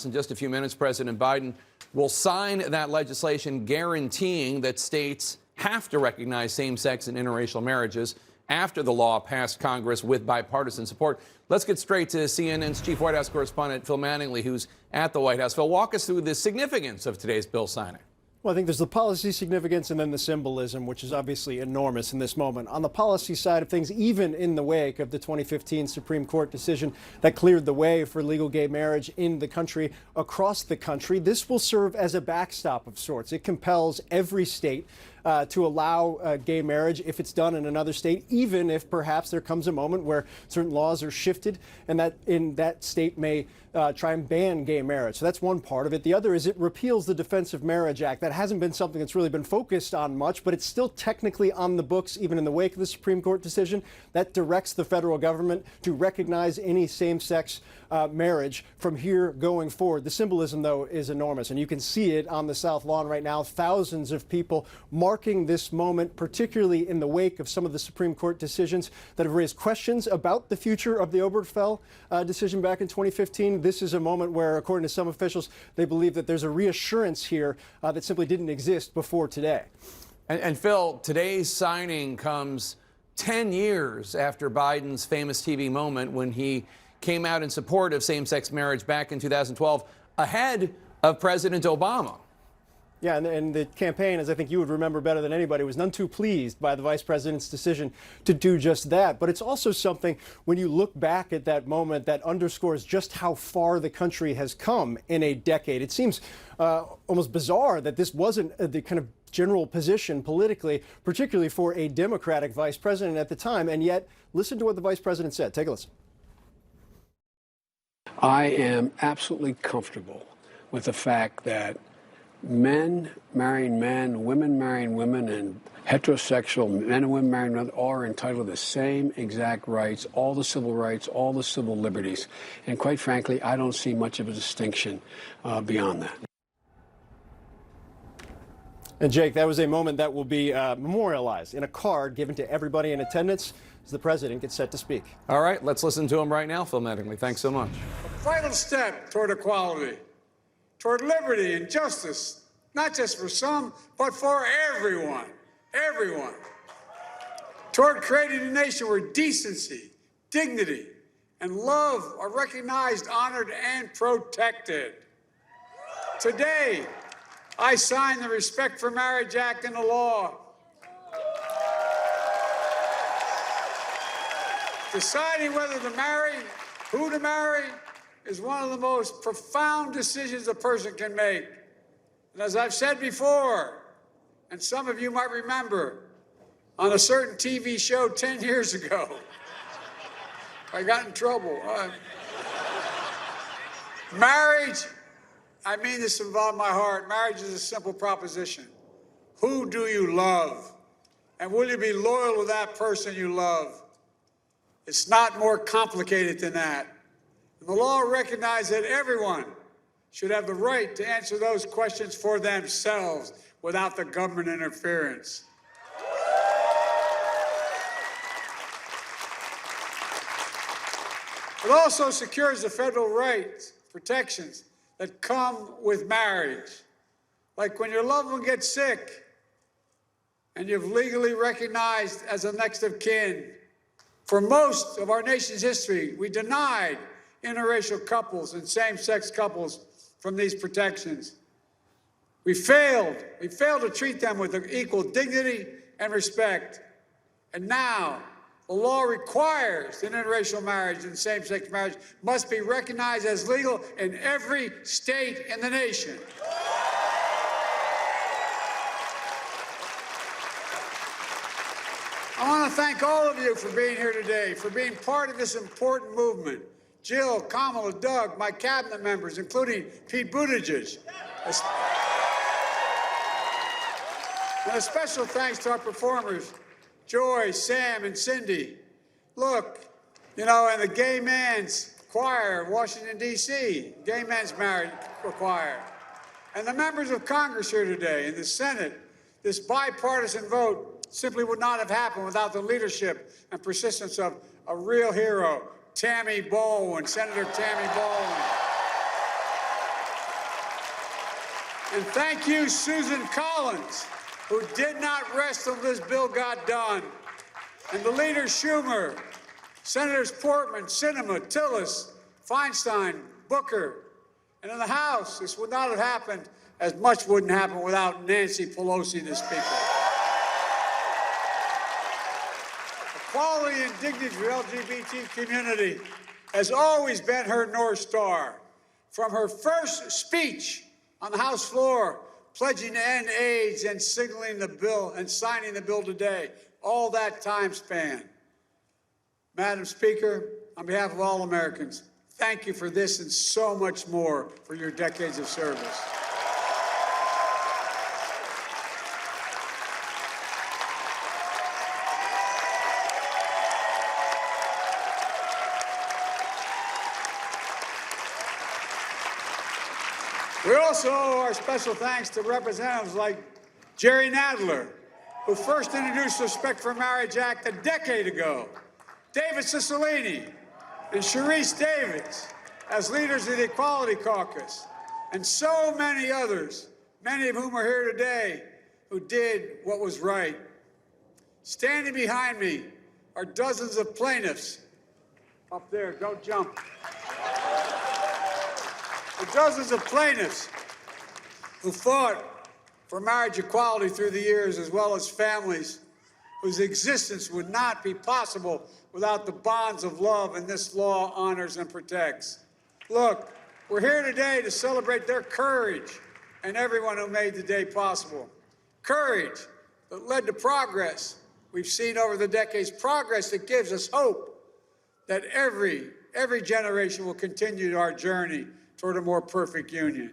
In just a few minutes, President Biden will sign that legislation guaranteeing that states have to recognize same-sex and interracial marriages after the law passed Congress with bipartisan support. Let's get straight to CNN's chief White House correspondent, Phil Mattingly, who's at the White House. Phil, walk us through the significance of today's bill signing. Well, I think there's the policy significance and then the symbolism, which is obviously enormous in this moment. On the policy side of things, even in the wake of the 2015 Supreme Court decision that cleared the way for legal gay marriage in the country, across the country, this will serve as a backstop of sorts. It compels every state to allow gay marriage if it's done in another state, even if perhaps there comes a moment where certain laws are shifted and that in that state may try and ban gay marriage. So that's one part of it. The other is it repeals the Defense of Marriage Act. That hasn't been something that's really been focused on much, but it's still technically on the books, even in the wake of the Supreme Court decision. That directs the federal government to recognize any same-sex marriage from here going forward. The symbolism, though, is enormous, and you can see it on the South Lawn right now. Thousands of people marking this moment, particularly in the wake of some of the Supreme Court decisions that have raised questions about the future of the Obergefell decision back in 2015. This is a moment where, according to some officials, they believe that there's a reassurance here that simply didn't exist before today. And Phil, today's signing comes 10 years after Biden's famous TV moment when he came out in support of same-sex marriage back in 2012, ahead of President Obama. Yeah, and the campaign, as I think you would remember better than anybody, was none too pleased by the vice president's decision to do just that. But it's also something, when you look back at that moment, that underscores just how far the country has come in a decade. It seems almost bizarre that this wasn't the kind of general position politically, particularly for a Democratic vice president at the time. And yet, listen to what the vice president said. Take a listen. I am absolutely comfortable with the fact that men marrying men, women marrying women, and heterosexual men and women marrying women all are entitled to the same exact rights, all the civil rights, all the civil liberties. And quite frankly, I don't see much of a distinction beyond that. And Jake, that was a moment that will be memorialized in a card given to everybody in attendance as the president gets set to speak. All right, let's listen to him right now, Phil Mattingly. Thanks so much. A vital step toward equality, toward liberty and justice, not just for some, but for everyone, everyone. Toward creating a nation where decency, dignity, and love are recognized, honored, and protected. Today, I sign the Respect for Marriage Act into law. Deciding whether to marry, who to marry, is one of the most profound decisions a person can make. And as I've said before, and some of you might remember, on a certain TV show 10 years ago, I got in trouble. Marriage, I mean this with all my heart, marriage is a simple proposition. Who do you love? And will you be loyal to that person you love? It's not more complicated than that. And the law recognizes that everyone should have the right to answer those questions for themselves without the government interference. It also secures the federal rights, protections that come with marriage. Like when your loved one gets sick and you've legally recognized as a next of kin. For most of our nation's history, we denied interracial couples and same-sex couples from these protections. We failed to treat them with equal dignity and respect. And now, the law requires that interracial marriage and same-sex marriage must be recognized as legal in every state in the nation. I want to thank all of you for being here today, for being part of this important movement. Jill, Kamala, Doug, my cabinet members, including Pete Buttigieg. And a special thanks to our performers, Joy, Sam, and Cindy. Look, you know, and the Gay Men's Choir of Washington, D.C., Gay Men's Marriage Choir. And the members of Congress here today, in the Senate, this bipartisan vote simply would not have happened without the leadership and persistence of a real hero, Tammy Baldwin, Senator Tammy Baldwin. And thank you, Susan Collins, who did not rest until this bill got done. And the leader Schumer, Senators Portman, Sinema, Tillis, Feinstein, Booker. And in the House, this would not have happened, as much wouldn't happen without Nancy Pelosi, the Speaker. Equality and dignity for the LGBT community has always been her North Star. From her first speech on the House floor, pledging to end AIDS and signaling the bill and signing the bill today, all that time span. Madam Speaker, on behalf of all Americans, thank you for this and so much more for your decades of service. We also owe our special thanks to representatives like Jerry Nadler, who first introduced the Respect for Marriage Act a decade ago, David Cicilline, and Sharice Davids as leaders of the Equality Caucus, and so many others, many of whom are here today, who did what was right. Standing behind me are dozens of plaintiffs. Up there, don't jump. The dozens of plaintiffs who fought for marriage equality through the years, as well as families whose existence would not be possible without the bonds of love and this law honors and protects. Look, we're here today to celebrate their courage and everyone who made the day possible. Courage that led to progress we've seen over the decades, progress that gives us hope that every generation will continue our journey toward a more perfect union.